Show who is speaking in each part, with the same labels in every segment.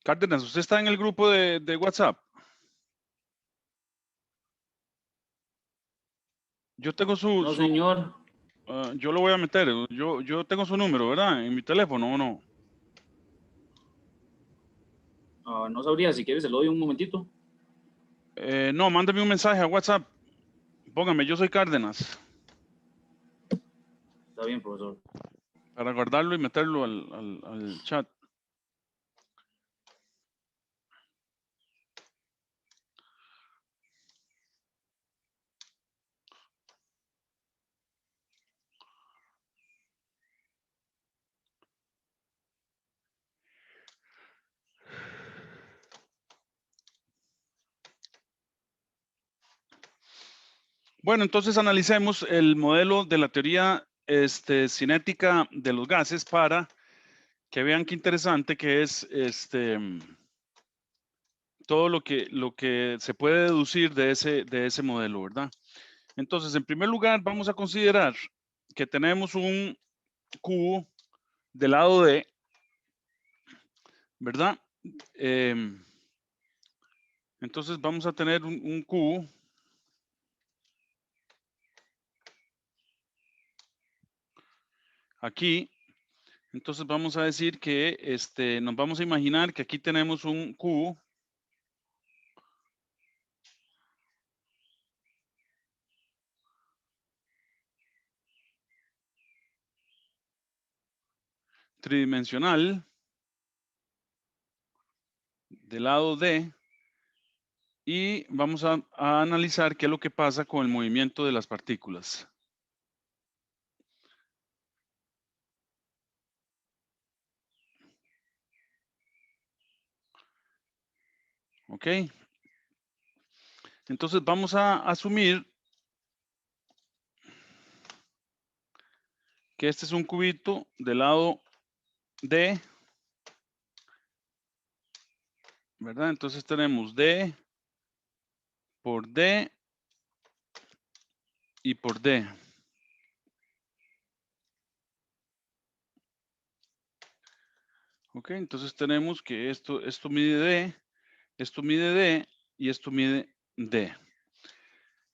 Speaker 1: Cárdenas, ¿usted está en el grupo de WhatsApp? Yo tengo
Speaker 2: No, señor.
Speaker 1: yo lo voy a meter. Yo tengo su número, ¿verdad? En mi teléfono, ¿o no?
Speaker 2: No sabría, si quieres se lo doy un momentito.
Speaker 1: No, mándame un mensaje a WhatsApp. Póngame, yo soy Cárdenas.
Speaker 2: Está bien, profesor.
Speaker 1: Para guardarlo y meterlo al chat. Bueno, entonces analicemos el modelo de la teoría cinética de los gases para que vean qué interesante que es todo lo que se puede deducir de ese modelo, ¿verdad? Entonces, en primer lugar, vamos a considerar que tenemos un cubo del lado D, ¿verdad? Entonces vamos a tener un cubo aquí. Entonces vamos a decir que nos vamos a imaginar que aquí tenemos un cubo tridimensional del lado D y vamos a analizar qué es lo que pasa con el movimiento de las partículas. ¿Ok? Entonces vamos a asumir que este es un cubito del lado D, ¿verdad? Entonces tenemos D por D y por D. Ok, entonces tenemos que esto mide D, esto mide D y esto mide D.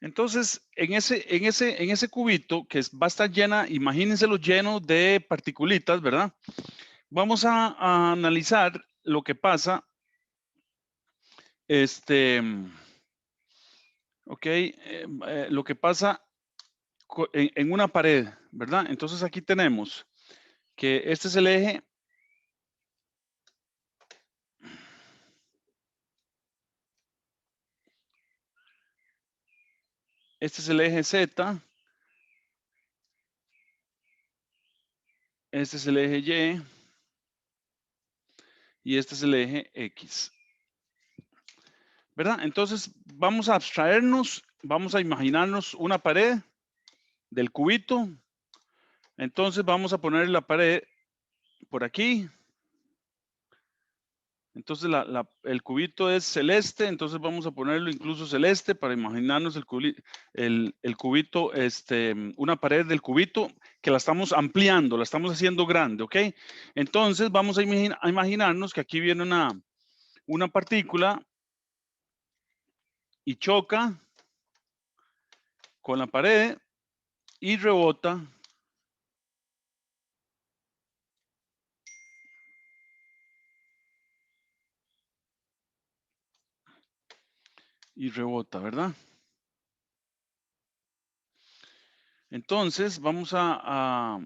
Speaker 1: Entonces, en ese cubito que va a estar llena, imagínenselo lleno de partículas, ¿verdad? Vamos a analizar lo que pasa, lo que pasa en una pared, ¿verdad? Entonces aquí tenemos que este es el eje. Este es el eje Z. Este es el eje Y. Y este es el eje X. ¿Verdad? Entonces vamos a abstraernos, vamos a imaginarnos una pared del cubito. Entonces vamos a poner la pared por aquí. Entonces el cubito es celeste, entonces vamos a ponerlo incluso celeste para imaginarnos el cubito, una pared del cubito que la estamos ampliando, la estamos haciendo grande, ¿ok? Entonces vamos a imaginarnos que aquí viene una partícula y choca con la pared y rebota ¿verdad? Entonces vamos a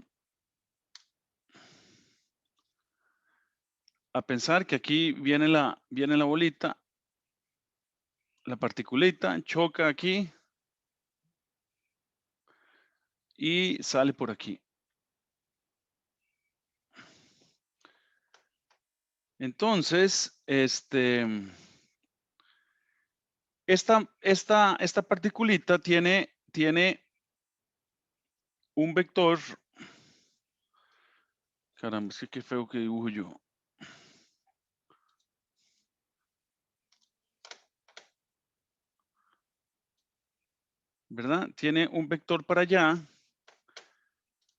Speaker 1: pensar que aquí viene la bolita, la particulita, choca aquí y sale por aquí. Entonces, esta particulita tiene un vector. Caramba, es que qué feo que dibujo yo. ¿Verdad? Tiene un vector para allá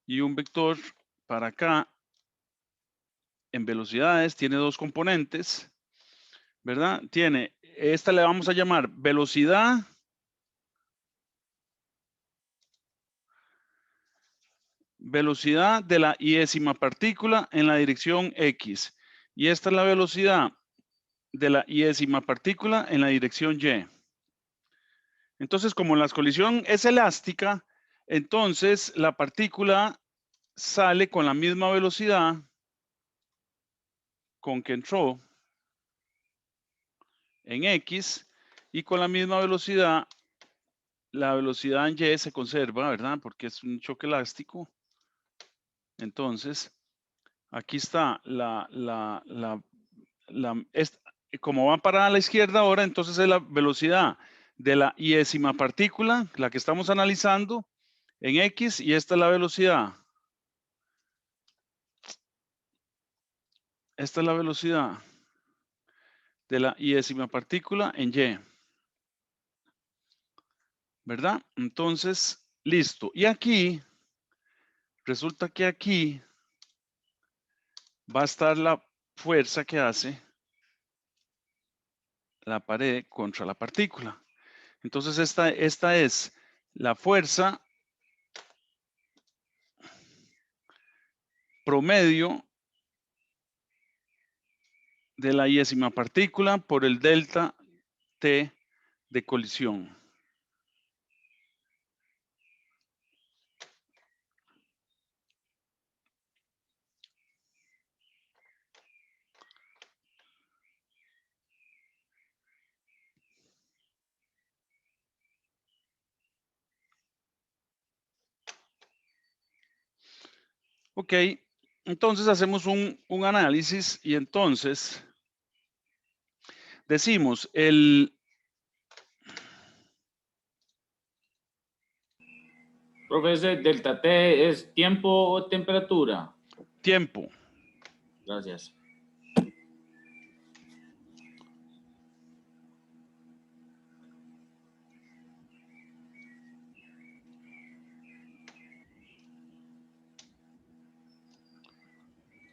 Speaker 1: y un vector para acá. En velocidades tiene dos componentes. ¿verdad? Tiene, esta le vamos a llamar velocidad de la iésima partícula en la dirección X. Y esta es la velocidad de la iésima partícula en la dirección Y. Entonces, como la colisión es elástica, entonces la partícula sale con la misma velocidad con que entró en X y con la misma velocidad, la velocidad en Y se conserva, ¿verdad? Porque es un choque elástico. Entonces, aquí está como va para la izquierda ahora, entonces es la velocidad de la iésima partícula, la que estamos analizando en X, y esta es la velocidad. Esta es la velocidad de la iésima partícula en Y. ¿Verdad? Entonces, listo. Y aquí, resulta que aquí va a estar la fuerza que hace la pared contra la partícula. Entonces, esta es la fuerza promedio de la iésima partícula por el delta T de colisión. Ok, entonces hacemos un análisis y entonces decimos
Speaker 2: Profe, ese delta T es tiempo o temperatura.
Speaker 1: tiempo.
Speaker 2: Gracias.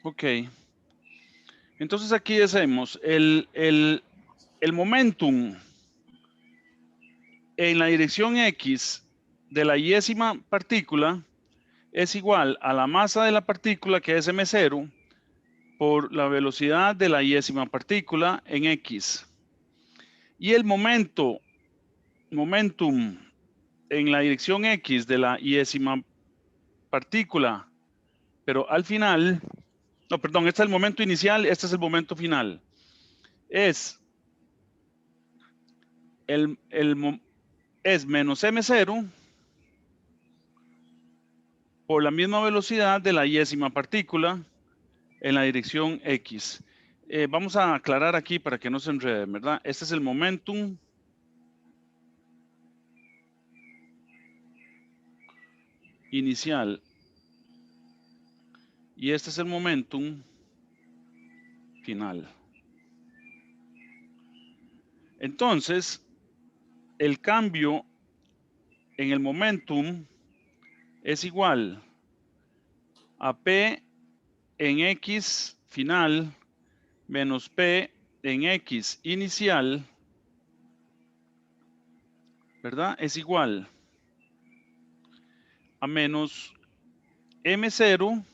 Speaker 1: Ok. Entonces aquí hacemos el momentum en la dirección X de la iésima partícula es igual a la masa de la partícula, que es m0, por la velocidad de la iésima partícula en X. Y el momentum en la dirección X de la iésima partícula, pero al final, no, perdón, este es el momento inicial, este es el momento final. Es es menos m0 por la misma velocidad de la iésima partícula en la dirección X. Vamos a aclarar aquí para que no se enrede, ¿verdad? Este es el momentum inicial y este es el momentum final. Entonces, el cambio en el momentum es igual a P en X final menos P en X inicial, ¿verdad? Es igual a menos M0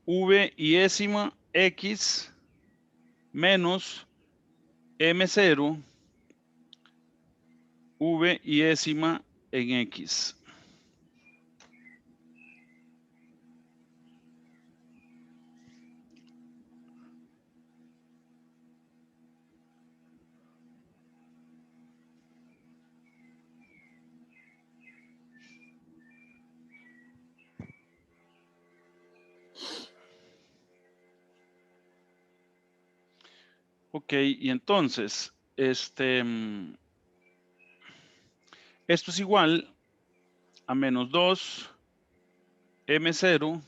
Speaker 1: V iésima X menos M0 V iésima en X. Ok, y entonces, esto es igual a menos 2 M0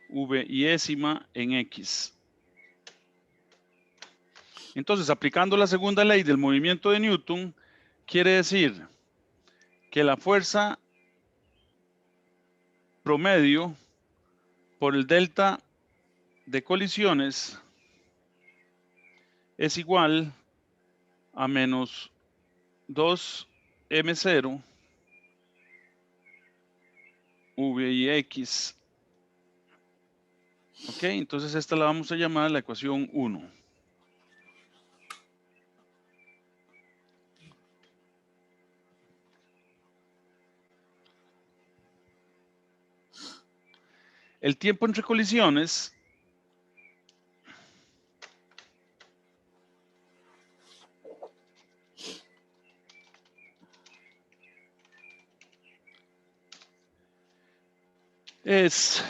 Speaker 1: V iésima en X. Entonces, aplicando la segunda ley del movimiento de Newton, quiere decir que la fuerza promedio por el delta de colisiones es igual a menos 2m0 v y x. Ok, entonces esta la vamos a llamar la ecuación 1. El tiempo entre colisiones es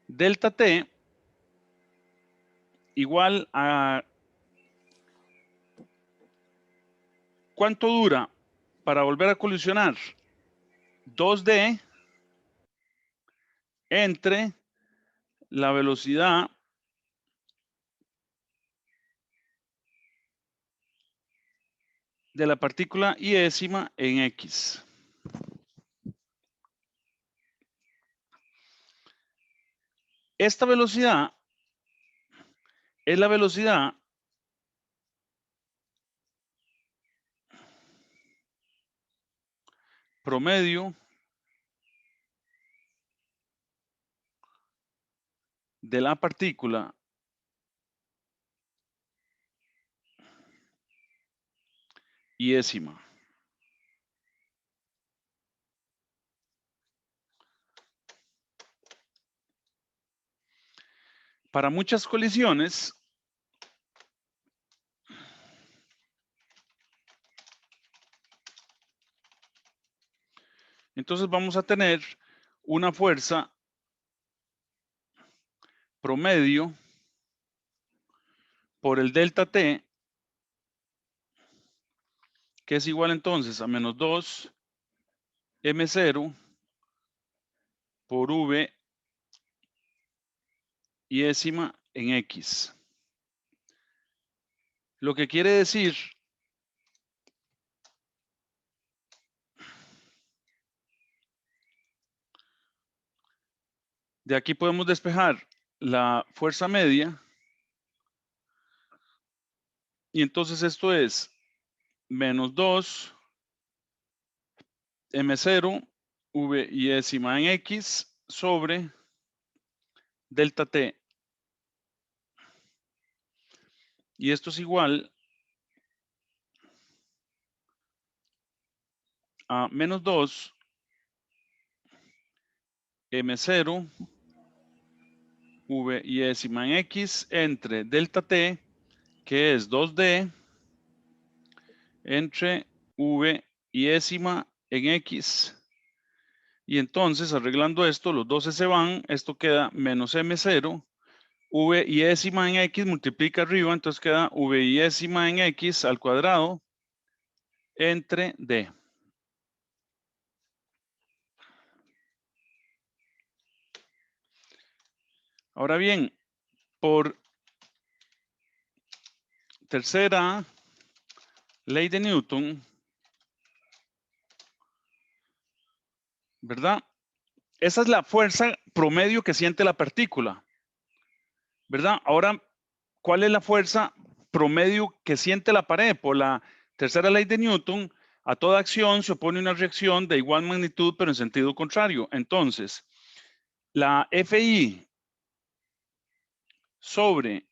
Speaker 1: delta t igual a ¿cuánto dura para volver a colisionar? 2d entre la velocidad de la partícula iésima en x. Esta velocidad es la velocidad promedio de la partícula iésima. Para muchas colisiones, entonces vamos a tener una fuerza promedio por el delta t, que es igual entonces a menos 2m0 por v iésima en x. Lo que quiere decir de aquí podemos despejar la fuerza media y entonces esto es menos 2m0 v iésima en x sobre delta t. Y esto es igual a menos 2m0 v iésima en x entre delta t, que es 2d, entre v iésima en x. Y entonces, arreglando esto, los 12 se van, esto queda menos m0, v iésima en x multiplica arriba, entonces queda v iésima en x al cuadrado entre d. Ahora bien, por tercera ley de Newton, ¿verdad? Esa es la fuerza promedio que siente la partícula, ¿verdad? Ahora, ¿cuál es la fuerza promedio que siente la pared? Por la tercera ley de Newton, a toda acción se opone una reacción de igual magnitud, pero en sentido contrario. Entonces, la FI sobre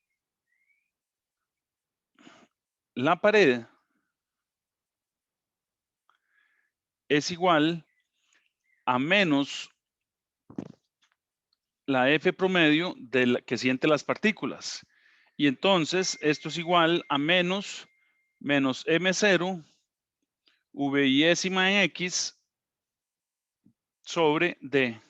Speaker 1: la pared es igual a menos la F promedio que siente las partículas. Y entonces esto es igual a menos M0 V iésima en X sobre D.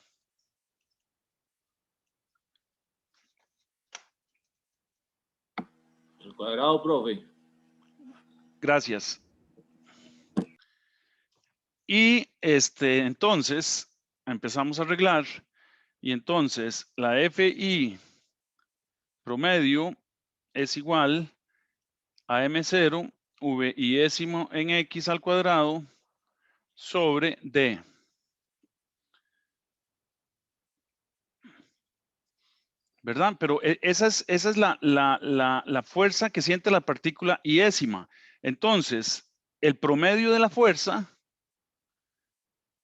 Speaker 2: Al cuadrado, profe.
Speaker 1: Gracias. Y entonces empezamos a arreglar. Y entonces la FI promedio es igual a M0 V iésimo en X al cuadrado sobre D. ¿verdad? Pero esa es la fuerza que siente la partícula iésima. Entonces, el promedio de la fuerza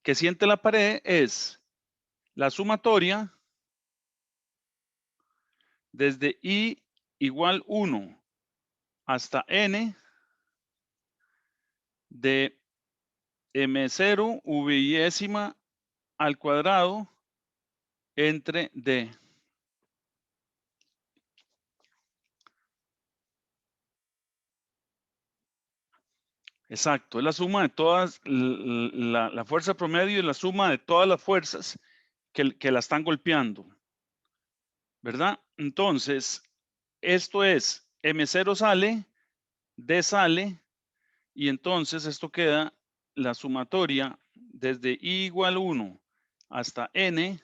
Speaker 1: que siente la pared es la sumatoria desde I igual 1 hasta N de M0 VIésima al cuadrado entre D. Exacto, es la suma de todas, la fuerza promedio es la suma de todas las fuerzas que la están golpeando, ¿verdad? Entonces, esto es M0 sale, D sale, y entonces esto queda la sumatoria desde I igual 1 hasta N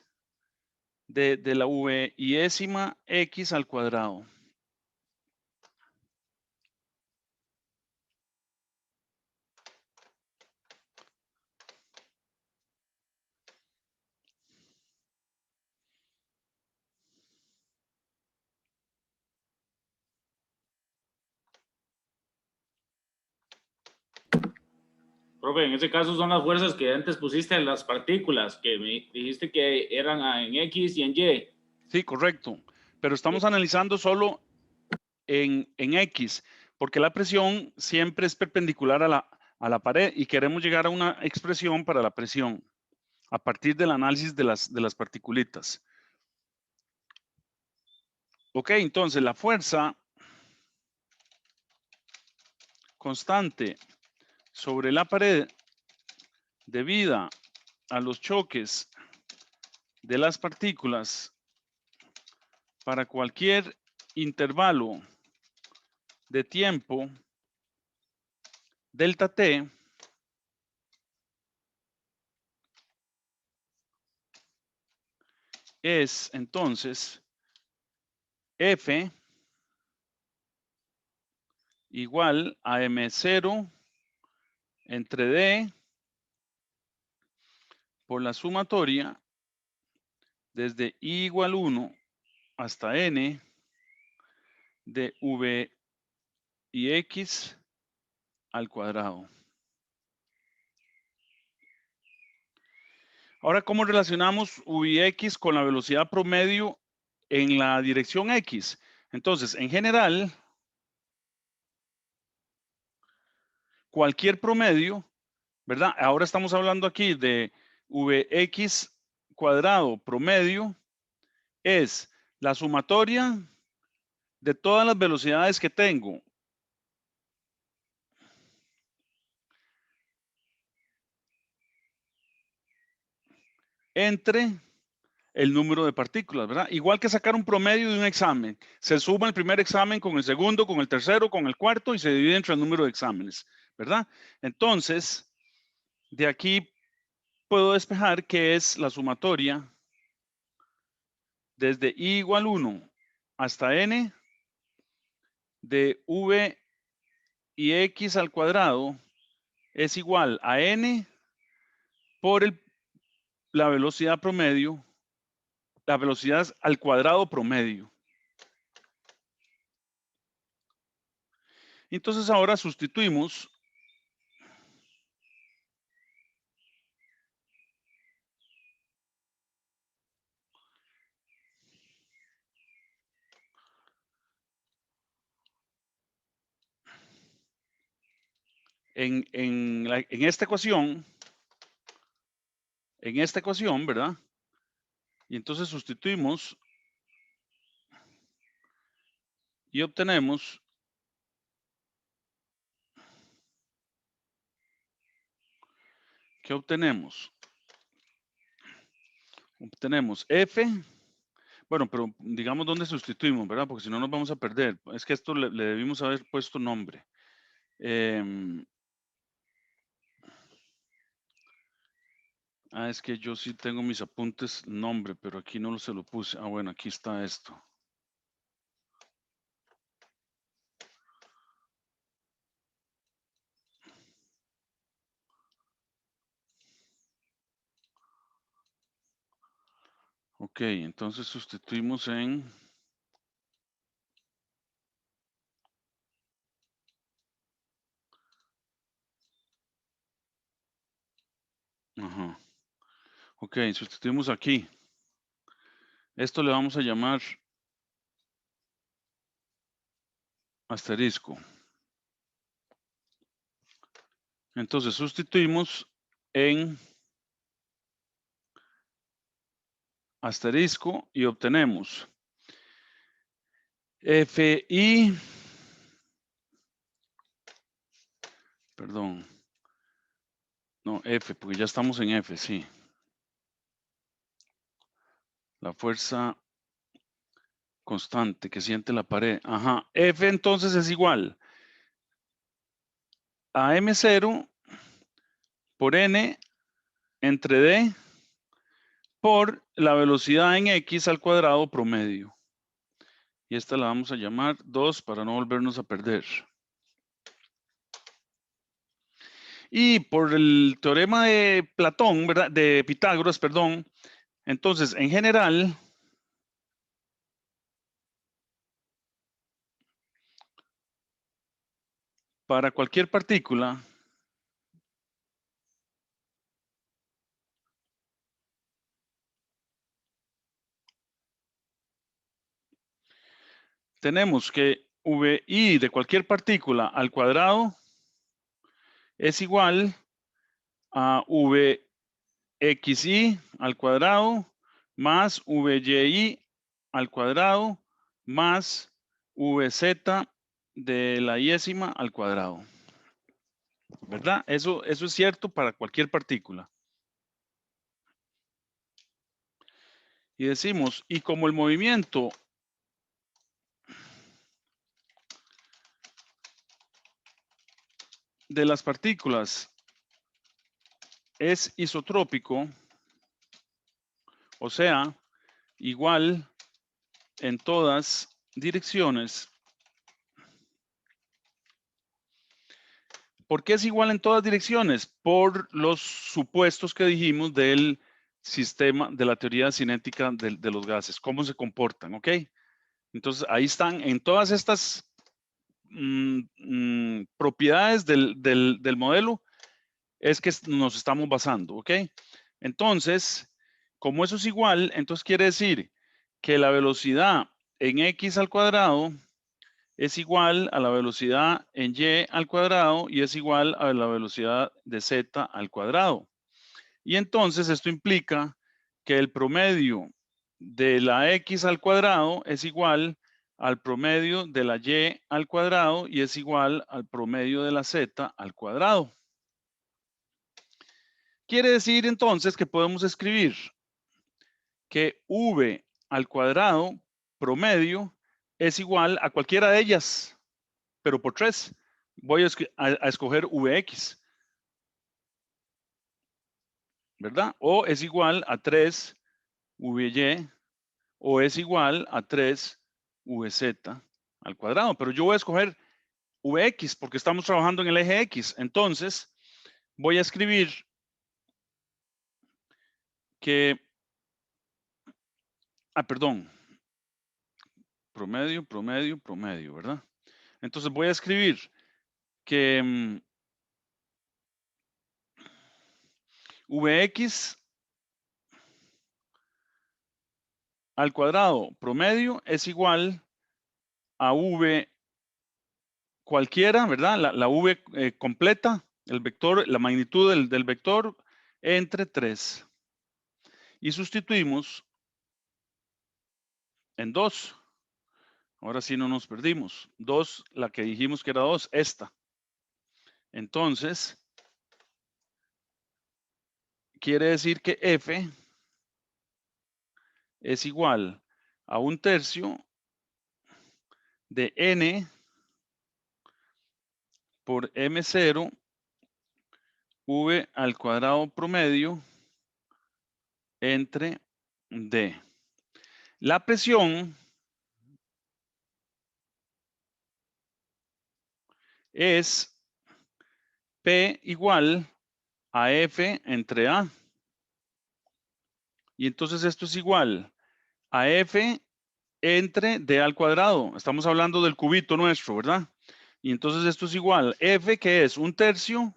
Speaker 1: de la VIésima X al cuadrado.
Speaker 2: Profe, en ese caso son las fuerzas que antes pusiste en las partículas, que me dijiste que eran en X y en Y.
Speaker 1: Sí, correcto. Pero estamos analizando solo en X, porque la presión siempre es perpendicular a la pared y queremos llegar a una expresión para la presión a partir del análisis de las particulitas. Ok, entonces la fuerza constante sobre la pared debida a los choques de las partículas para cualquier intervalo de tiempo delta t es entonces F igual a M0 entre D por la sumatoria desde I igual 1 hasta N de V y X al cuadrado. Ahora, ¿cómo relacionamos V y X con la velocidad promedio en la dirección X? Entonces, en general, cualquier promedio, ¿verdad? Ahora estamos hablando aquí de Vx cuadrado promedio, es la sumatoria de todas las velocidades que tengo entre el número de partículas, ¿verdad? Igual que sacar un promedio de un examen. Se suma el primer examen con el segundo, con el tercero, con el cuarto y se divide entre el número de exámenes, ¿verdad? Entonces, de aquí puedo despejar que es la sumatoria desde I igual 1 hasta N de V y X al cuadrado es igual a N por la velocidad promedio, la velocidad al cuadrado promedio. Entonces ahora sustituimos en esta ecuación, ¿verdad? Y entonces sustituimos y obtenemos ¿qué obtenemos? Obtenemos F, bueno, pero digamos dónde sustituimos, ¿verdad? Porque si no nos vamos a perder. Es que esto le debimos haber puesto nombre. Es que yo sí tengo mis apuntes nombre, pero aquí no se lo puse. Ah, bueno, aquí está esto. Ok, entonces sustituimos en Ajá. Ok, sustituimos aquí. Esto le vamos a llamar asterisco. Entonces sustituimos en asterisco y obtenemos FI, perdón, no, F, porque ya estamos en F, sí. La fuerza constante que siente la pared. Ajá, F entonces es igual a M0 por N entre D por la velocidad en X al cuadrado promedio. Y esta la vamos a llamar 2 para no volvernos a perder. Y por el teorema de Platón, ¿verdad? De Pitágoras, perdón. Entonces, en general, para cualquier partícula, tenemos que VI de cualquier partícula al cuadrado es igual a VXI al cuadrado más VYI al cuadrado más VZ de la iésima al cuadrado. ¿Verdad? Eso es cierto para cualquier partícula. Y decimos, y como el movimiento de las partículas es isotrópico, o sea, igual en todas direcciones. ¿Por qué es igual en todas direcciones? Por los supuestos que dijimos del sistema, de la teoría cinética de los gases, cómo se comportan, ¿ok? Entonces, ahí están en todas estas propiedades del modelo, es que nos estamos basando, ¿ok? Entonces, como eso es igual, entonces quiere decir que la velocidad en x al cuadrado es igual a la velocidad en y al cuadrado y es igual a la velocidad de z al cuadrado. Y entonces esto implica que el promedio de la x al cuadrado es igual al promedio de la y al cuadrado y es igual al promedio de la z al cuadrado. Quiere decir entonces que podemos escribir que v al cuadrado promedio es igual a cualquiera de ellas, pero por 3. Voy a escoger vx, ¿verdad? O es igual a 3 vy o es igual a 3 vz al cuadrado. Pero yo voy a escoger vx porque estamos trabajando en el eje x. Entonces, voy a escribir que, perdón, promedio, promedio, promedio, ¿verdad? Entonces voy a escribir que Vx al cuadrado promedio es igual a V cualquiera, ¿verdad? La V completa, el vector, la magnitud del vector entre 3. Y sustituimos en 2. Ahora sí no nos perdimos. 2, la que dijimos que era 2, esta. Entonces, quiere decir que F es igual a 1/3 de N por M0 V al cuadrado promedio entre D. La presión es P igual a F entre A. Y entonces esto es igual a F entre D al cuadrado. Estamos hablando del cubito nuestro, ¿verdad? Y entonces esto es igual. F, que es 1/3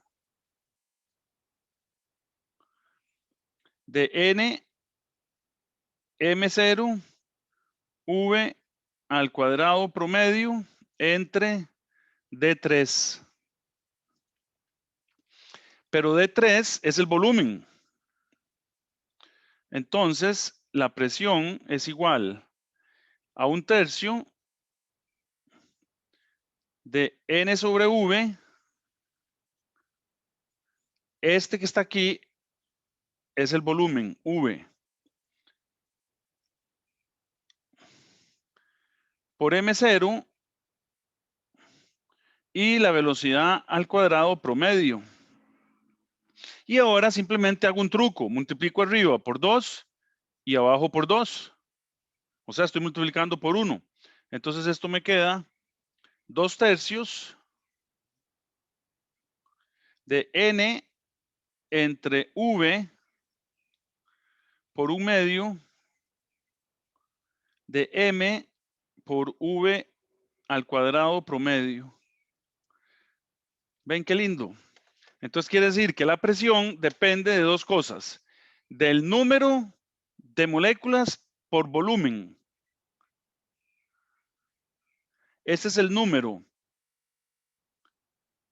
Speaker 1: de n m0 v al cuadrado promedio entre D3. Pero D3 es el volumen. Entonces, la presión es igual a 1/3 de N sobre V. Este que está aquí es el volumen, V. Por M0 y la velocidad al cuadrado promedio. Y ahora simplemente hago un truco. Multiplico arriba por 2 y abajo por 2. O sea, estoy multiplicando por 1. Entonces esto me queda 2/3 de N entre V por 1/2 de M por V al cuadrado promedio. ¿Ven qué lindo? Entonces quiere decir que la presión depende de dos cosas. Del número de moléculas por volumen. Ese es el número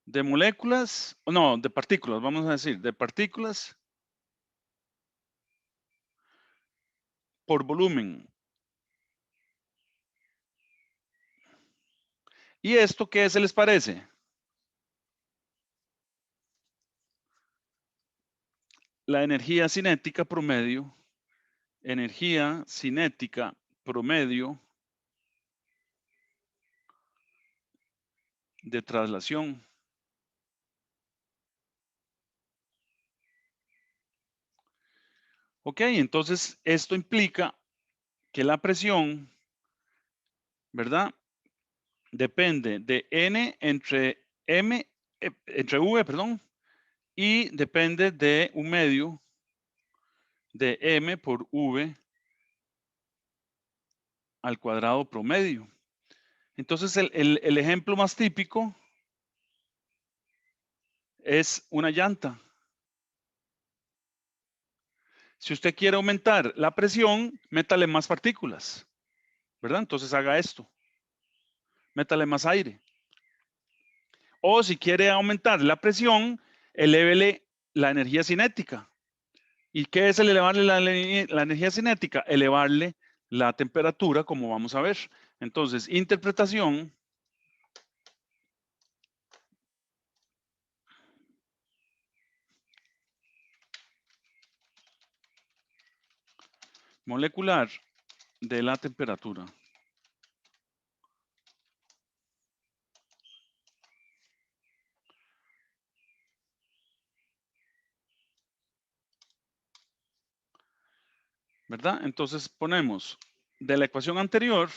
Speaker 1: de moléculas, no, de partículas, vamos a decir, de partículas por volumen. ¿Y esto qué se les parece? La energía cinética promedio de traslación. Ok, entonces esto implica que la presión, ¿verdad? Depende de N entre V, perdón, y depende de 1/2 de M por V al cuadrado promedio. Entonces el ejemplo más típico es una llanta. Si usted quiere aumentar la presión, métale más partículas, ¿verdad? Entonces haga esto. Métale más aire. O si quiere aumentar la presión, elévele la energía cinética. ¿Y qué es el elevarle la energía cinética? Elevarle la temperatura, como vamos a ver. Entonces, interpretación molecular de la temperatura. ¿Verdad? Entonces ponemos de la ecuación anterior,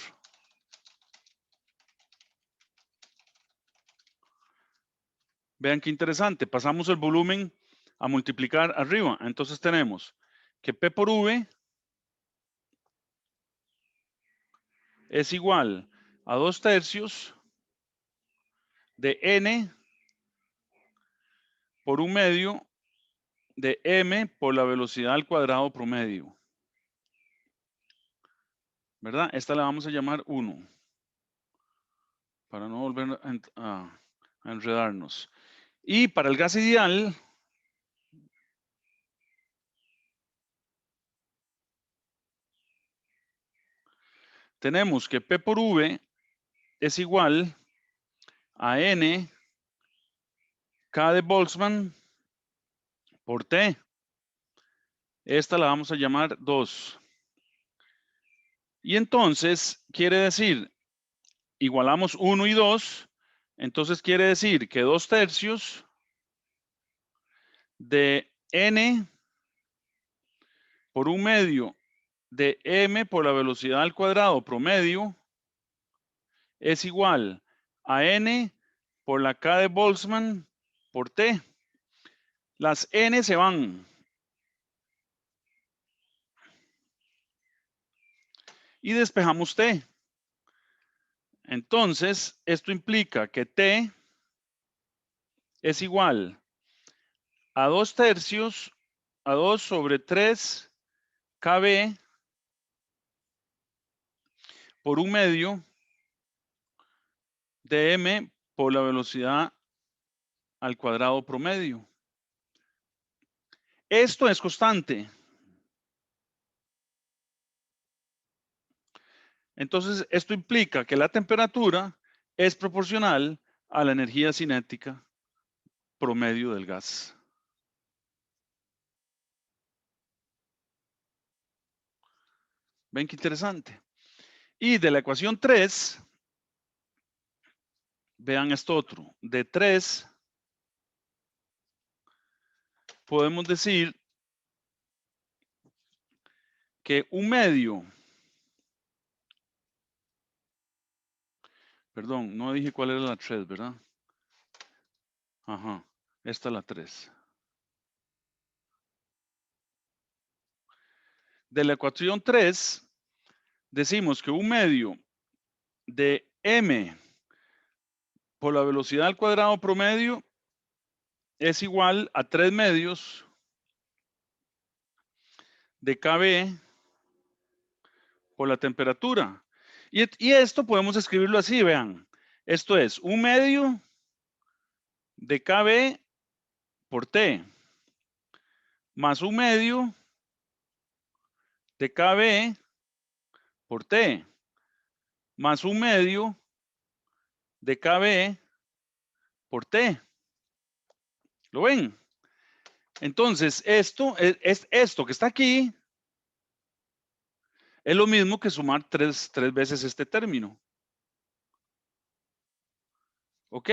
Speaker 1: vean qué interesante, pasamos el volumen a multiplicar arriba. Entonces tenemos que P por V es igual a 2/3 de N por 1/2 de M por la velocidad al cuadrado promedio. ¿Verdad? Esta la vamos a llamar 1. Para no volver a enredarnos. Y para el gas ideal, tenemos que P por V es igual a N K de Boltzmann por T. Esta la vamos a llamar 2. Y entonces quiere decir, igualamos 1 y 2, entonces quiere decir que 2/3 de N por 1/2 de M por la velocidad al cuadrado promedio es igual a N por la K de Boltzmann por T. Las N se van. Y despejamos T. Entonces, esto implica que T es igual a 2/3 a 2 sobre 3 KB por 1/2 de m por la velocidad al cuadrado promedio. Esto es constante. Entonces, esto implica que la temperatura es proporcional a la energía cinética promedio del gas. ¿Ven qué interesante? Y de la ecuación 3, vean esto otro. De 3, podemos decir que 1/2, perdón, no dije cuál era la 3, ¿verdad? Ajá, esta es la 3. De la ecuación 3, decimos que 1/2 de m por la velocidad al cuadrado promedio es igual a 3/2 de kb por la temperatura. Y esto podemos escribirlo así, vean. Esto es 1/2 de kb por T más 1/2 de kb por T más 1/2 de kb por T. ¿Lo ven? Entonces, esto es esto que está aquí es lo mismo que sumar tres veces este término. ¿Ok?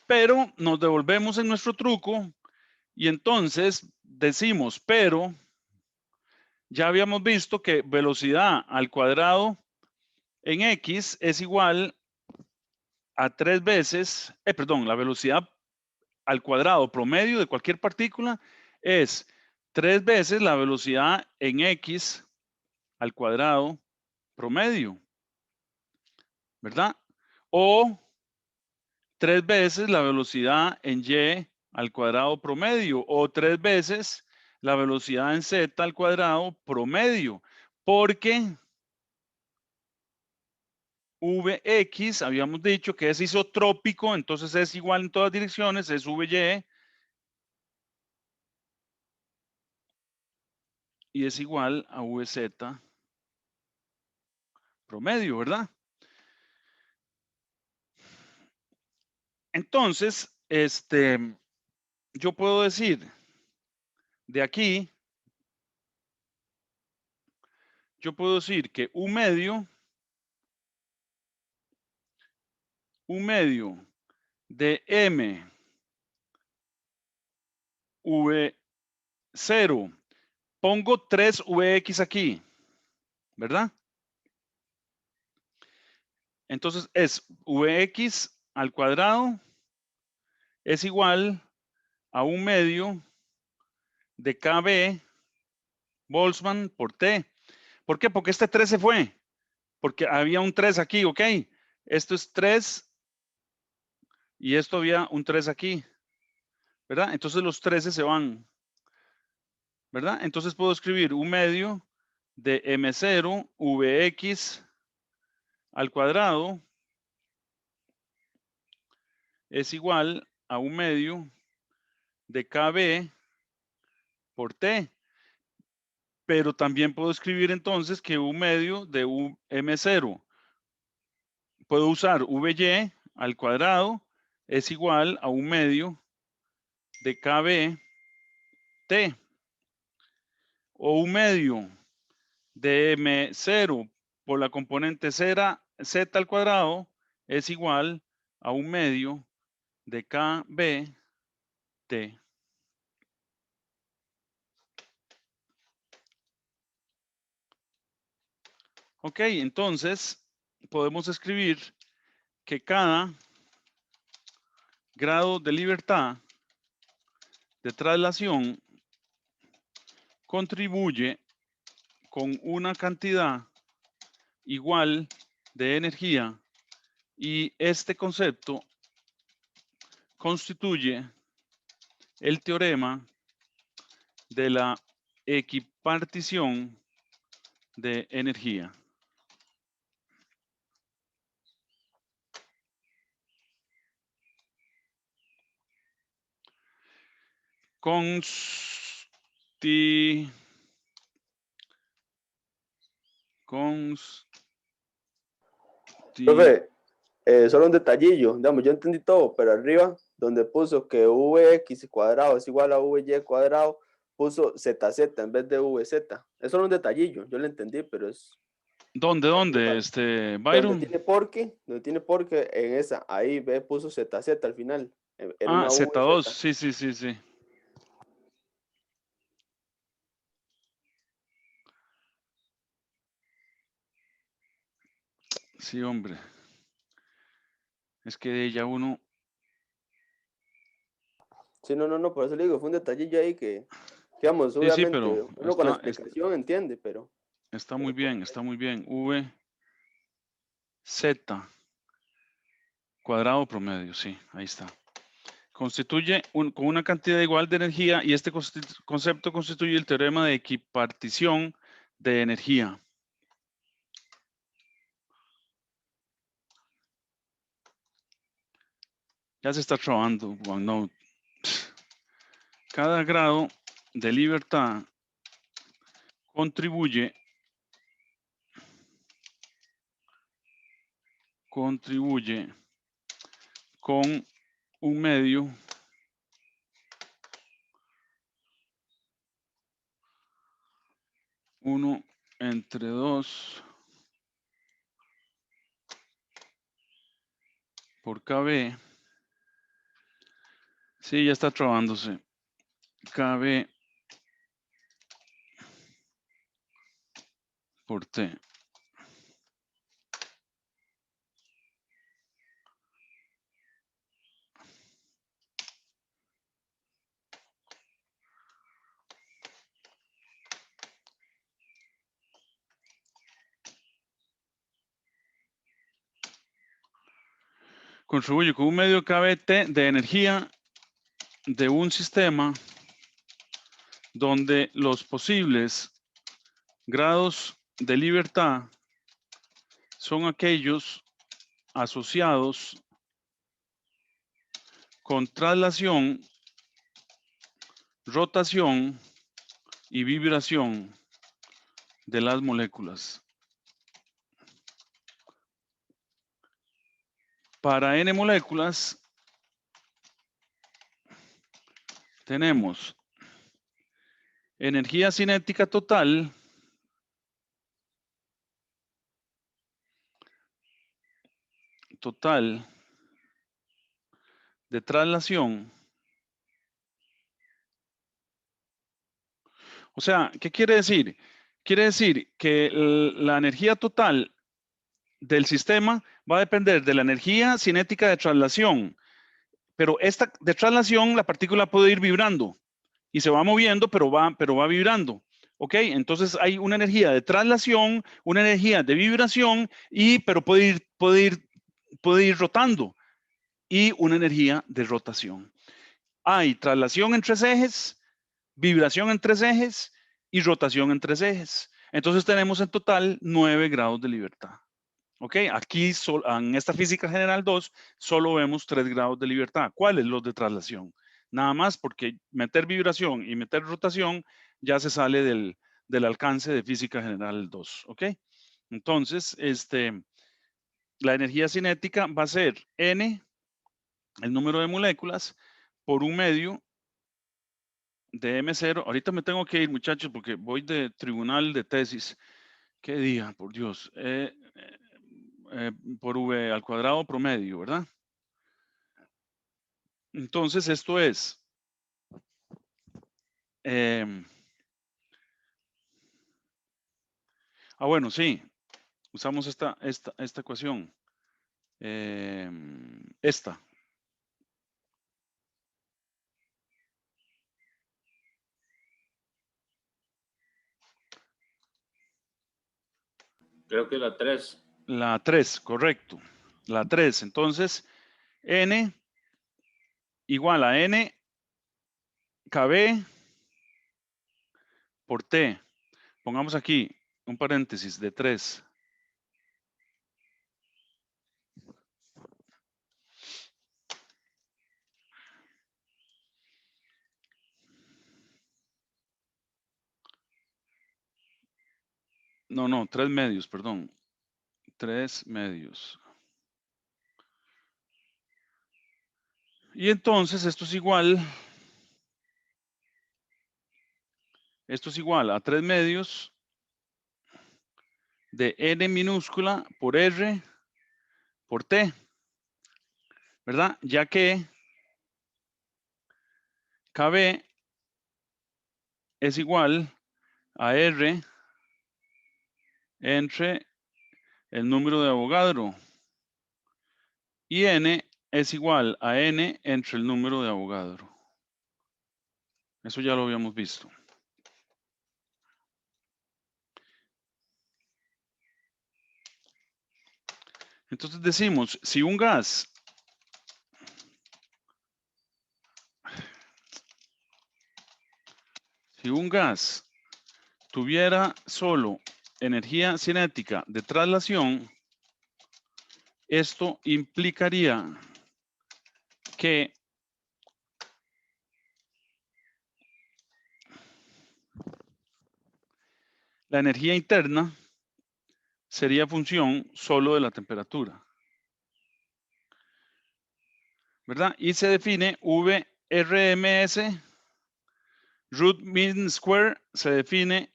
Speaker 1: Pero nos devolvemos en nuestro truco y entonces decimos, pero ya habíamos visto que velocidad al cuadrado en X es igual a 3 veces, perdón, la velocidad al cuadrado promedio de cualquier partícula es 3 veces la velocidad en X al cuadrado promedio, ¿verdad? O 3 veces la velocidad en Y al cuadrado promedio, o 3 veces la velocidad en Z al cuadrado promedio, porque Vx, habíamos dicho que es isotrópico, entonces es igual en todas direcciones, es Vy y es igual a Vz promedio, ¿verdad? Entonces, yo puedo decir de aquí, yo puedo decir que 1/2 de m v0, pongo 3 Vx aquí, ¿verdad? Entonces es Vx al cuadrado es igual a 1/2 de kb Boltzmann por T. ¿Por qué? Porque este 3 se fue. Porque había un 3 aquí, ¿ok? Esto es 3 y esto había un 3 aquí, ¿verdad? Entonces los 13 se van, ¿verdad? Entonces puedo escribir 1/2 de m0 Vx al cuadrado es igual a 1/2 de kb por T. Pero también puedo escribir entonces que 1/2 de m0. Puedo usar Vy al cuadrado es igual a 1/2 de kb T. O 1/2 de m0 por la componente z al cuadrado es igual a 1/2 de kb T. Ok, entonces podemos escribir que cada grado de libertad de traslación contribuye con una cantidad igual de energía y este concepto constituye el teorema de la equipartición de energía.
Speaker 3: Profe, solo un detallillo, digamos, yo entendí todo, pero arriba, donde puso que Vx cuadrado es igual a Vy cuadrado, puso ZZ en vez de VZ. Es solo un detallillo, yo lo entendí, pero es...
Speaker 1: ¿Dónde, Byron?
Speaker 3: Donde tiene porque en esa, ahí ve, puso ZZ al final. Era
Speaker 1: Ah,
Speaker 3: una
Speaker 1: Z2,
Speaker 3: VZ.
Speaker 1: sí. Sí, hombre. Es que ya uno...
Speaker 3: Sí, no, por eso le digo, fue un detallillo ahí que vamos,
Speaker 1: Sí, pero
Speaker 3: obviamente, uno con la explicación entiende, pero...
Speaker 1: está muy bien, VZ cuadrado promedio, sí, ahí está. Constituye con una cantidad igual de energía y este concepto constituye el teorema de equipartición de energía. Ya se está trabajando OneNote. Cada grado de libertad contribuye con un medio uno entre 2 por KB. Sí, ya está trabándose. KB por T. Contribuye con un medio kBt de energía de un sistema donde los posibles grados de libertad son aquellos asociados con traslación, rotación y vibración de las moléculas. Para n moléculas tenemos energía cinética total de traslación. O sea, ¿qué quiere decir? Quiere decir que la energía total del sistema va a depender de la energía cinética de traslación. Pero esta de traslación, la partícula puede ir vibrando y se va moviendo, pero va vibrando. ¿Ok? Entonces hay una energía de traslación, una energía de vibración, pero puede ir rotando y una energía de rotación. Hay traslación en 3 ejes, vibración en 3 ejes y rotación en 3 ejes. Entonces tenemos en total 9 grados de libertad. ¿Ok? Aquí en esta física general 2 solo vemos 3 grados de libertad. ¿Cuáles? Los de traslación. Nada más porque meter vibración y meter rotación ya se sale del alcance de física general 2. ¿Ok? Entonces, la energía cinética va a ser N, el número de moléculas, por un medio de M0. Ahorita me tengo que ir, muchachos, porque voy de tribunal de tesis. ¿Qué día? Por Dios. Por V al cuadrado promedio, ¿verdad? Entonces, esto es bueno, sí, usamos esta ecuación. Esta.
Speaker 2: Creo que la 3.
Speaker 1: La 3, correcto. La 3. Entonces, N igual a N KB por T. Pongamos aquí un paréntesis de 3. No, 3 medios, perdón. 3 medios. Y entonces esto es igual a 3 medios de n minúscula por r por t, ¿verdad? Ya que KB es igual a r entre el número de Avogadro y n es igual a n entre el número de Avogadro. Eso ya lo habíamos visto. Entonces decimos, si un gas tuviera solo energía cinética de traslación, esto implicaría que la energía interna sería función solo de la temperatura, ¿verdad? Y se define VRMS, root mean square, se define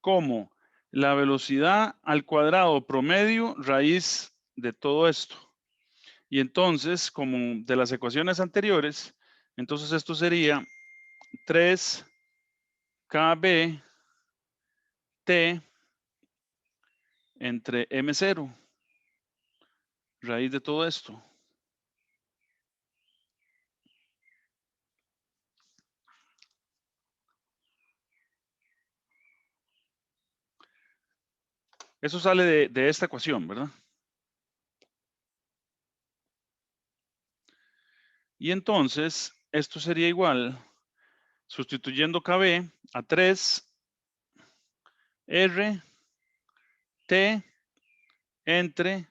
Speaker 1: como la velocidad al cuadrado promedio raíz de todo esto. Y entonces, como de las ecuaciones anteriores, entonces esto sería 3 KB T entre M0, raíz de todo esto. Eso sale de esta ecuación, ¿verdad? Y entonces, esto sería igual, sustituyendo KB a 3 R T entre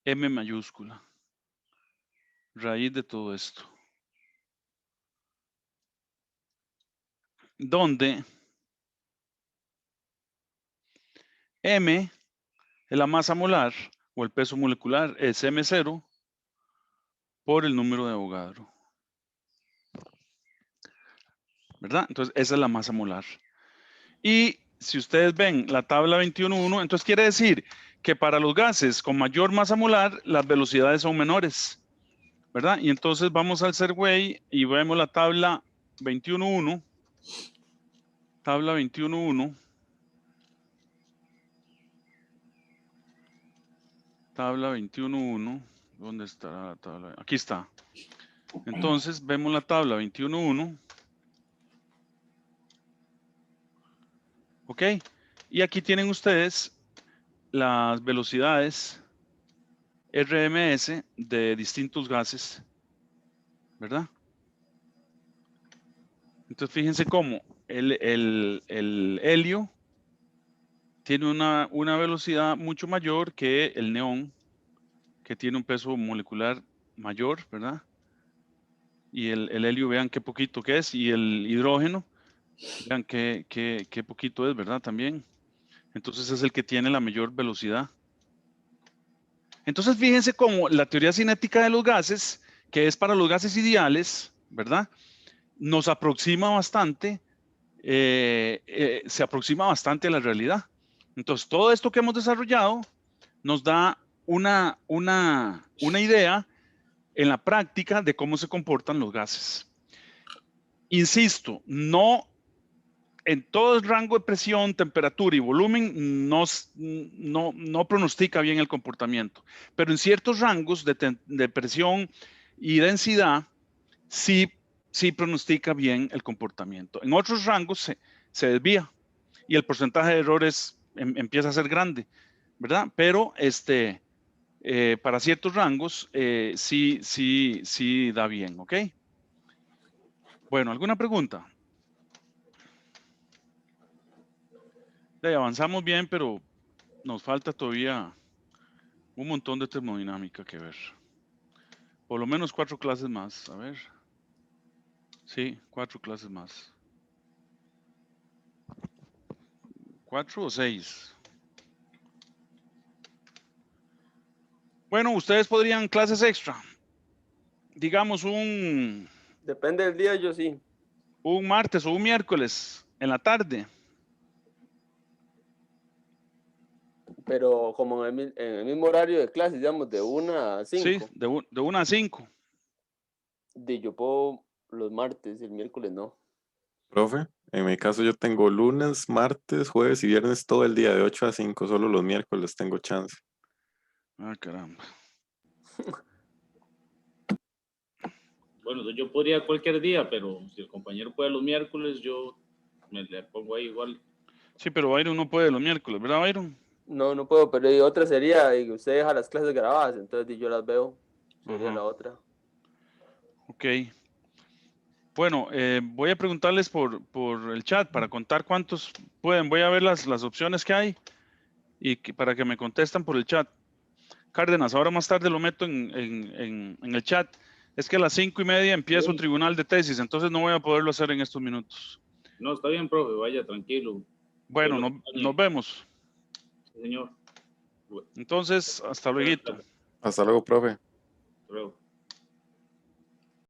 Speaker 1: M mayúscula, raíz de todo esto. Donde M es la masa molar o el peso molecular, es M0 por el número de Avogadro, ¿verdad? Entonces, esa es la masa molar. Y si ustedes ven la tabla 21.1, entonces quiere decir que para los gases con mayor masa molar, las velocidades son menores, ¿verdad? Y entonces vamos al Serway y vemos la tabla 21.1. Tabla 21.1. Tabla 21.1. ¿Dónde está la tabla? Aquí está. Entonces vemos la tabla 21.1. ¿Ok? Y aquí tienen ustedes las velocidades RMS de distintos gases, ¿verdad? Entonces fíjense cómo el helio tiene una velocidad mucho mayor que el neón, que tiene un peso molecular mayor, ¿verdad? Y el helio, vean qué poquito que es, y el hidrógeno, vean qué poquito es, ¿verdad? También. Entonces es el que tiene la mayor velocidad. Entonces fíjense cómo la teoría cinética de los gases, que es para los gases ideales, ¿verdad? Nos aproxima bastante, se aproxima bastante a la realidad. Entonces todo esto que hemos desarrollado nos da una idea en la práctica de cómo se comportan los gases. Insisto, no en todo el rango de presión, temperatura y volumen no pronostica bien el comportamiento, pero en ciertos rangos de presión y densidad sí pronostica bien el comportamiento. En otros rangos se desvía y el porcentaje de errores empieza a ser grande, ¿verdad? Pero para ciertos rangos sí da bien, ¿ok? Bueno, ¿alguna pregunta? Ya avanzamos bien, pero nos falta todavía un montón de termodinámica que ver. Por lo menos 4 clases más. A ver. Sí, 4 clases más. 4 o 6. Bueno, ustedes podrían clases extra. Digamos
Speaker 3: Depende del día, yo sí.
Speaker 1: un martes o un miércoles en la tarde.
Speaker 3: Pero como en el mismo horario de clase, digamos, de 1 a
Speaker 1: Sí,
Speaker 3: 5.
Speaker 1: de 1 a 5.
Speaker 3: Yo puedo los martes, el miércoles no.
Speaker 4: Profe, en mi caso yo tengo lunes, martes, jueves y viernes todo el día de 8 a 5, solo los miércoles tengo chance.
Speaker 1: Ah, caramba.
Speaker 2: Bueno, yo podría cualquier día, pero si el compañero puede los miércoles, yo me le pongo ahí igual.
Speaker 1: Sí, pero Byron no puede los miércoles, ¿verdad, Byron?
Speaker 3: No, no puedo, pero y otra sería que usted deja las clases grabadas, entonces yo las veo. Sería
Speaker 1: Ajá.
Speaker 3: la otra.
Speaker 1: Ok. Bueno, voy a preguntarles por el chat para contar cuántos pueden. Voy a ver las opciones que hay y para que me contestan por el chat. Cárdenas, ahora más tarde lo meto en el chat. Es que a las 5:30 empiezo
Speaker 3: Bien.
Speaker 1: tribunal de tesis, entonces no voy a poderlo hacer en estos minutos.
Speaker 2: No, está bien, profe, vaya tranquilo.
Speaker 1: Bueno,
Speaker 2: Yo lo
Speaker 1: nos
Speaker 2: acompaño.
Speaker 1: vemos.
Speaker 2: Sí, señor.
Speaker 1: Entonces, hasta
Speaker 2: Buenas
Speaker 1: luego.
Speaker 2: tardes.
Speaker 4: Hasta luego, profe.
Speaker 2: Hasta luego.